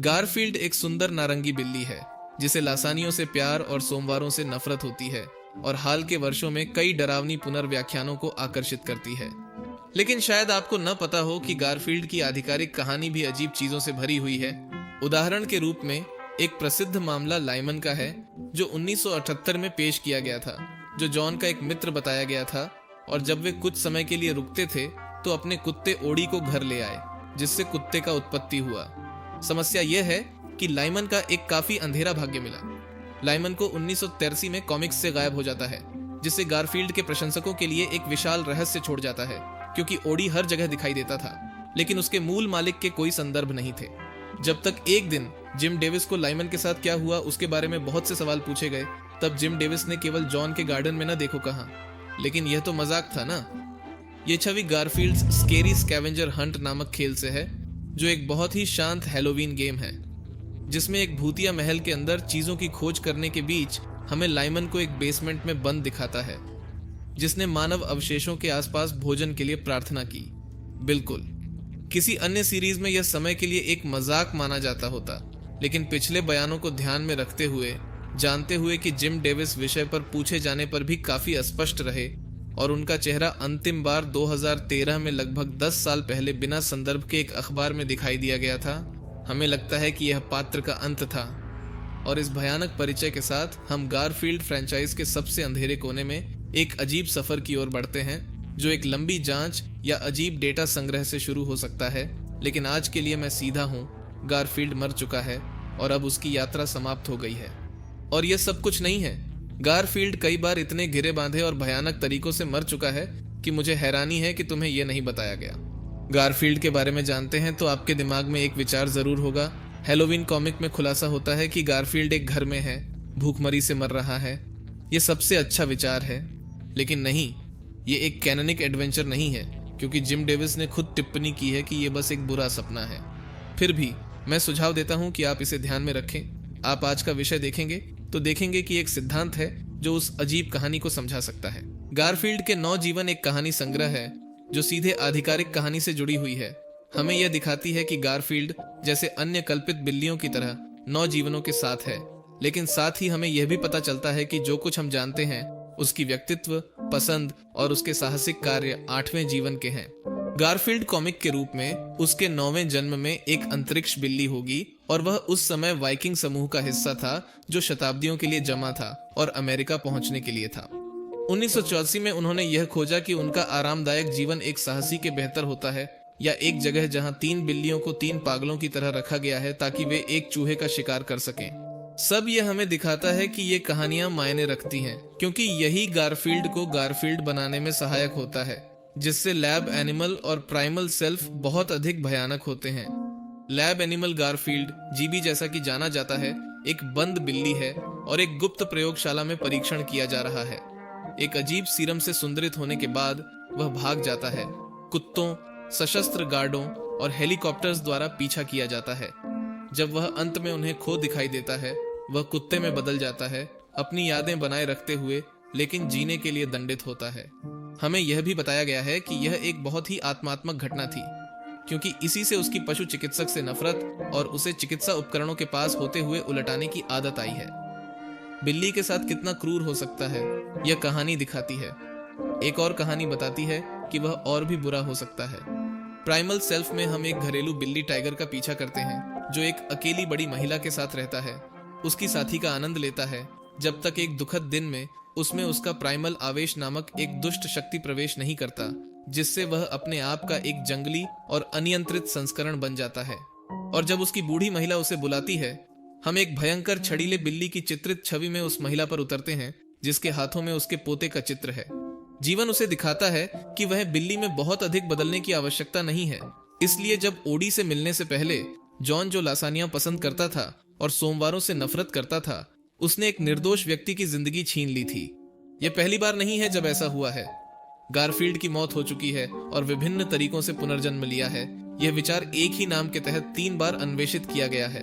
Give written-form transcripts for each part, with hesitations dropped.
Garfield एक सुंदर नारंगी बिल्ली है जिसे लासानियों से प्यार और सोमवारों से नफरत होती है और हाल के वर्षों में कई डरावनी पुनर्व्याख्यानों को आकर्षित करती है। लेकिन शायद आपको न पता हो कि गारफील्ड की आधिकारिक कहानी भी अजीब चीजों से भरी हुई है। उदाहरण के रूप में एक प्रसिद्ध मामला लाइमन का है जो 1978 में पेश किया गया था, जो जॉन का एक मित्र बताया गया था, और जब वे कुछ समय के लिए रुकते थे तो अपने कुत्ते ओडी को घर ले आए, जिससे कुत्ते का उत्पत्ति हुआ। समस्या यह है कि लाइमन का एक काफी अंधेरा भाग्य मिला। लाइमन को 1983 में कॉमिक्स से गायब हो जाता है, जिससे गारफील्ड के प्रशंसकों के लिए एक विशाल रहस्य छोड़ जाता है, क्योंकि ओडी हर जगह दिखाई देता था लेकिन उसके मूल मालिक के कोई संदर्भ नहीं थे। जब तक एक दिन जिम डेविस को लाइमन के साथ क्या हुआ उसके बारे में बहुत से सवाल पूछे गए, तब जिम डेविस ने केवल जॉन के गार्डन में न देखो कहा, लेकिन यह तो मजाक था ना। यह छवि गारफील्ड्स स्केरी स्कैवेंजर हंट नामक खेल से है, जो एक बहुत ही शांत हैलोवीन गेम है, जिसमें एक भूतिया महल के अंदर चीजों की खोज करने के बीच हमें लाइमन को एक बेसमेंट में बंद दिखाता है, जिसने मानव अवशेषों के आसपास भोजन के लिए प्रार्थना की। बिल्कुल, किसी अन्य सीरीज में यह समय के लिए एक मजाक माना जाता होता, लेकिन पिछले बयानों को ध्यान में रखते हुए, जानते हुए कि जिम डेविस विषय पर पूछे जाने पर भी काफी अस्पष्ट रहे और उनका चेहरा अंतिम बार 2013 में लगभग 10 साल पहले बिना संदर्भ के एक अखबार में दिखाई दिया गया था, हमें लगता है कि यह पात्र का अंत था। और इस भयानक परिचय के साथ हम गारफील्ड फ्रेंचाइज के सबसे अंधेरे कोने में एक अजीब सफर की ओर बढ़ते हैं, जो एक लंबी जांच या अजीब डेटा संग्रह से शुरू हो सकता है। लेकिन आज के लिए मैं सीधा हूँ, गारफील्ड मर चुका है और अब उसकी यात्रा समाप्त हो गई है। और यह सब कुछ नहीं है, गारफील्ड कई बार इतने घिरे बांधे और भयानक तरीकों से मर चुका है कि मुझे हैरानी है कि तुम्हें यह नहीं बताया गया। गारफील्ड के बारे में जानते हैं तो आपके दिमाग में एक विचार जरूर होगा। हैलोवीन कॉमिक में खुलासा होता है कि गारफील्ड एक घर में है, भूखमरी से मर रहा है। यह सबसे अच्छा विचार है, लेकिन नहीं, ये एक कैनोनिक एडवेंचर नहीं है, क्योंकि जिम डेविस ने खुद टिप्पणी की है कि यह बस एक बुरा सपना है। फिर भी मैं सुझाव देता हूं कि आप इसे ध्यान में रखें। आप आज का विषय देखेंगे तो देखेंगे कि एक सिद्धांत है जो उस अजीब कहानी को समझा सकता है। गारफील्ड के 9 जीवन एक कहानी संग्रह है जो सीधे आधिकारिक कहानी से जुड़ी हुई है। हमें यह दिखाती है कि गारफील्ड जैसे अन्य कल्पित बिल्लियों की तरह 9 जीवनों के साथ है, लेकिन साथ ही हमें यह भी पता चलता है कि जो कुछ हम जानते हैं उसकी व्यक्तित्व, पसंद और उसके साहसिक कार्य 8वें जीवन के हैं। गारफील्ड कॉमिक के रूप में उसके 9वें जन्म में एक अंतरिक्ष बिल्ली होगी और वह उस समय वाइकिंग समूह का हिस्सा था जो शताब्दियों के लिए जमा था और अमेरिका पहुंचने के लिए था। 1984 में उन्होंने यह खोजा कि उनका आरामदायक जीवन एक साहसी के बेहतर होता है, या एक जगह जहां 3 बिल्लियों को 3 पागलों की तरह रखा गया है ताकि वे एक चूहे का शिकार कर सकें। सब यह हमें दिखाता है कि ये कहानियां मायने रखती हैं, क्योंकि यही गारफील्ड को गारफील्ड बनाने में सहायक होता है, जिससे लैब एनिमल और प्राइमल सेल्फ बहुत अधिक भयानक होते हैं। लैब एनिमल गारफील्ड, जीबी जैसा कि जाना जाता है, एक बंद बिल्ली है और एक गुप्त प्रयोगशाला में परीक्षण किया जा रहा है। एक अजीब सीरम से सुंदरित होने के बाद वह भाग जाता है। कुत्तों, सशस्त्र गार्डों और हेलीकॉप्टर्स द्वारा पीछा किया जाता है। जब वह अंत में उन्हें खो दिखाई देता है, वह कुत्ते में बदल जाता है, अपनी यादें बनाए रखते हुए, लेकिन जीने के लिए दंडित होता है। हमें यह भी बताया गया है कि यह एक बहुत ही आत्मात्मक घटना थी, क्योंकि इसी से उसकी पशु चिकित्सक से नफरत और उसे चिकित्सा उपकरणों के पास होते हुए उलटाने की आदत आई है। बिल्ली के साथ कितना क्रूर हो सकता है, यह कहानी दिखाती है। एक और कहानी बताती है कि वह और भी बुरा हो सकता है। प्राइमल सेल्फ में हम एक घरेलू बिल्ली टाइगर का पीछा करते हैं जो एक अकेली बड़ी महिला के साथ रहता है, उसकी साथी का आनंद लेता है, जब तक एक दुखद दिन में उसमें उसका प्राइमल आवेश नामक एक दुष्ट शक्ति प्रवेश नहीं करता, जिससे वह अपने आप का एक जंगली और अनियंत्रित संस्करण बन जाता है। और जब उसकी बूढ़ी महिला उसे बुलाती है, हम एक भयंकर छड़ीले बिल्ली की चित्रित छवि में उस महिला पर उतरते हैं, जिसके हाथों में उसके पोते का चित्र है। जीवन उसे दिखाता है कि वह बिल्ली में बहुत अधिक बदलने की आवश्यकता नहीं है। इसलिए जब ओडी से मिलने से पहले जॉन, जो लासानियां पसंद करता था और सोमवारों से नफरत करता था, उसने एक निर्दोष व्यक्ति की जिंदगी छीन ली थी। यह पहली बार नहीं है जब ऐसा हुआ है। गारफील्ड की मौत हो चुकी है और विभिन्न तरीकों से पुनर्जन्म लिया है। यह विचार एक ही नाम के तहत 3 बार अन्वेषित किया गया है।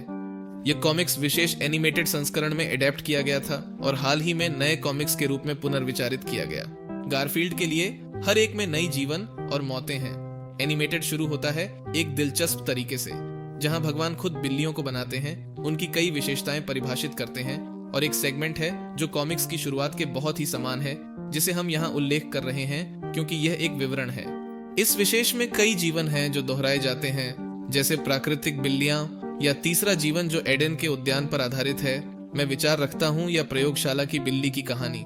यह कॉमिक्स विशेष एनिमेटेड संस्करण में एडेप्ट किया गया था और हाल ही में नए कॉमिक्स के रूप में पुनर्विचारित किया गया। गारफील्ड के लिए हर एक में नई जीवन और मौतें हैं। एनिमेटेड शुरू होता है एक दिलचस्प तरीके से। जहां भगवान खुद बिल्लियों को बनाते हैं, उनकी कई विशेषताएं परिभाषित करते हैं, और एक सेगमेंट है जो कॉमिक्स की शुरुआत के बहुत ही समान है, जिसे हम यहाँ उल्लेख कर रहे हैं क्योंकि यह एक विवरण है। इस विशेष में कई जीवन हैं जो दोहराए जाते हैं, जैसे प्राकृतिक बिल्लियां या तीसरा जीवन जो एडन के उद्यान पर आधारित है, मैं विचार रखता हूँ, या प्रयोगशाला की बिल्ली की कहानी।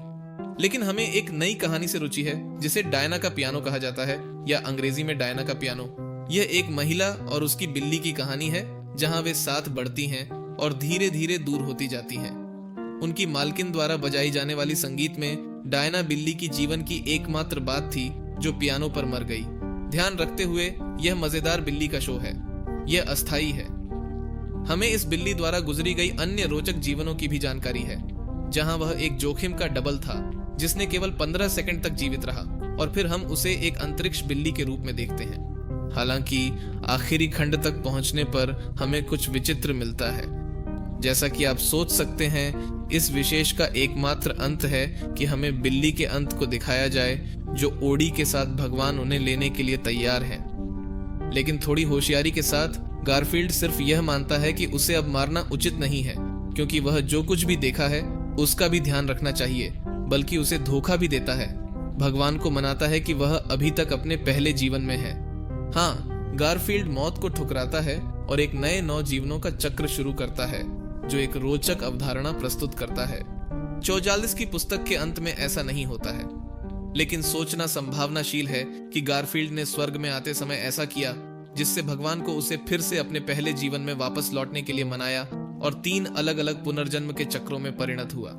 लेकिन हमें एक नई कहानी से रुचि है जिसे डायना का पियानो कहा जाता है, या अंग्रेजी में डायना का पियानो। यह एक महिला और उसकी बिल्ली की कहानी है, जहां वे साथ बढ़ती हैं और धीरे धीरे दूर होती जाती हैं। उनकी मालकिन द्वारा बजाई जाने वाली संगीत में डायना बिल्ली की जीवन की एकमात्र बात थी जो पियानो पर मर गई। ध्यान रखते हुए यह मजेदार बिल्ली का शो है, यह अस्थायी है। हमें इस बिल्ली द्वारा गुजरी गई अन्य रोचक जीवनों की भी जानकारी है, जहां वह एक जोखिम का डबल था जिसने केवल 15 सेकंड तक जीवित रहा, और फिर हम उसे एक अंतरिक्ष बिल्ली के रूप में देखते हैं। हालांकि आखिरी खंड तक पहुंचने पर हमें कुछ विचित्र मिलता है। जैसा कि आप सोच सकते हैं, इस विशेष का एकमात्र अंत है कि हमें बिल्ली के अंत को दिखाया जाए, जो ओडी के साथ भगवान उन्हें लेने के लिए तैयार हैं। लेकिन थोड़ी होशियारी के साथ गारफील्ड सिर्फ यह मानता है कि उसे अब मारना उचित नहीं है, क्योंकि वह जो कुछ भी देखा है उसका भी ध्यान रखना चाहिए, बल्कि उसे धोखा भी देता है। भगवान को मनाता है कि वह अभी तक अपने पहले जीवन में है। हाँ, गारफील्ड मौत को ठुकराता है और एक नए नौजीवनों का चक्र शुरू करता है, जो एक रोचक अवधारणा प्रस्तुत करता है। 44 की पुस्तक के अंत में ऐसा नहीं होता है, लेकिन सोचना संभावनाशील है कि गारफील्ड ने स्वर्ग में आते समय ऐसा किया, जिससे भगवान को उसे फिर से अपने पहले जीवन में वापस लौटने के लिए मनाया और 3 अलग अलग पुनर्जन्म के चक्रों में परिणत हुआ।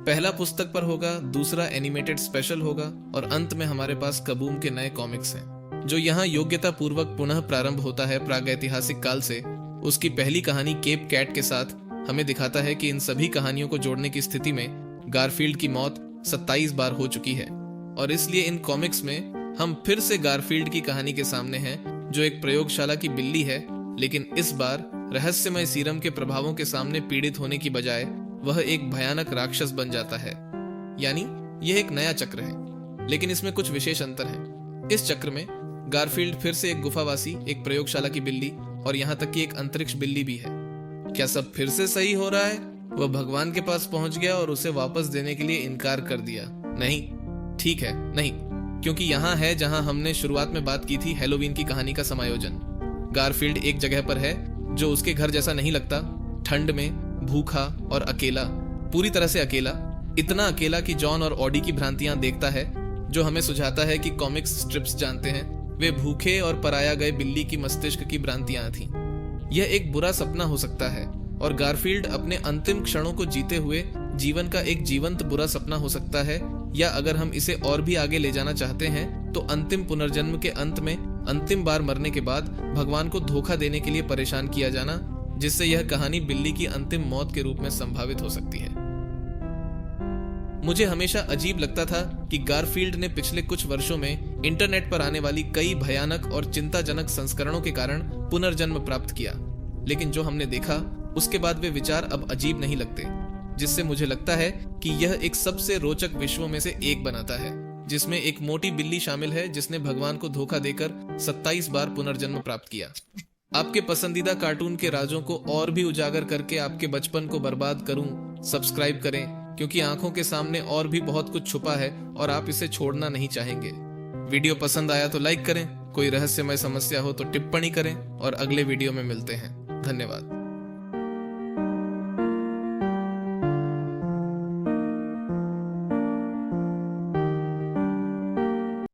पहला पुस्तक पर होगा, दूसरा एनिमेटेड स्पेशल होगा, और अंत में हमारे पास कबूम के नए कॉमिक्स हैं, जो यहाँ योग्यता पूर्वक पुनः प्रारंभ होता है प्रागैतिहासिक काल से। उसकी पहली कहानी केप कैट के साथ हमें दिखाता है कि इन सभी कहानियों को जोड़ने की स्थिति में गारफील्ड की मौत 27 बार हो चुकी है, और इसलिए इन कॉमिक्स में हम फिर से गारफील्ड की कहानी के सामने हैं, जो एक प्रयोगशाला की बिल्ली है, लेकिन इस बार रहस्यमय सीरम के प्रभावों के सामने पीड़ित होने की बजाय वह एक भयानक राक्षस बन जाता है। यानी यह एक नया चक्र है, लेकिन इसमें कुछ विशेष अंतर है। इस चक्र में गारफील्ड फिर से एक गुफावासी, एक प्रयोगशाला की बिल्ली, और यहाँ तक कि एक अंतरिक्ष बिल्ली भी है। क्या सब फिर से सही हो रहा है? वह भगवान के पास पहुंच गया और उसे वापस देने के लिए इनकार कर दिया? नहीं, ठीक है, नहीं, क्योंकि यहाँ है जहां हमने शुरुआत में बात की थी, हैलोवीन की कहानी का समायोजन। गारफील्ड एक जगह पर है जो उसके घर जैसा नहीं लगता, ठंड में, भूखा और अकेला, पूरी तरह से अकेला, इतना अकेला कि जॉन और ऑडी की भ्रांतियां देखता है, जो हमें सुझाता है कि कॉमिक्स स्ट्रिप्स जानते हैं वे भूखे और पराया गए बिल्ली की मस्तिष्क की भ्रांतियां थीं। यह एक बुरा सपना हो सकता है, और गारफील्ड अपने अंतिम क्षणों को जीते हुए जीवन का एक जीवंत बुरा सपना हो सकता है, या अगर हम इसे और भी आगे ले जाना चाहते हैं तो अंतिम पुनर्जन्म के अंत में अंतिम बार मरने के बाद भगवान को धोखा देने के लिए परेशान किया जाना, जिससे यह कहानी बिल्ली की अंतिम मौत के रूप में संभावित हो सकती है। मुझे हमेशा अजीब लगता था कि गारफील्ड ने पिछले कुछ वर्षों में इंटरनेट पर आने वाली कई भयानक और चिंताजनक संस्करणों के कारण पुनर्जन्म प्राप्त किया, लेकिन जो हमने देखा उसके बाद वे विचार अब अजीब नहीं लगते, जिससे मुझे लगता है कि यह एक सबसे रोचक विश्वों में से एक बनाता है, जिसमें एक मोटी बिल्ली शामिल है जिसने भगवान को धोखा देकर 27 बार पुनर्जन्म प्राप्त किया। आपके पसंदीदा कार्टून के राजों को और भी उजागर करके आपके बचपन को बर्बाद करूं, सब्सक्राइब करें, क्योंकि आंखों के सामने और भी बहुत कुछ छुपा है और आप इसे छोड़ना नहीं चाहेंगे। वीडियो पसंद आया तो लाइक करें, कोई रहस्यमय समस्या हो तो टिप्पणी करें, और अगले वीडियो में मिलते हैं। धन्यवाद।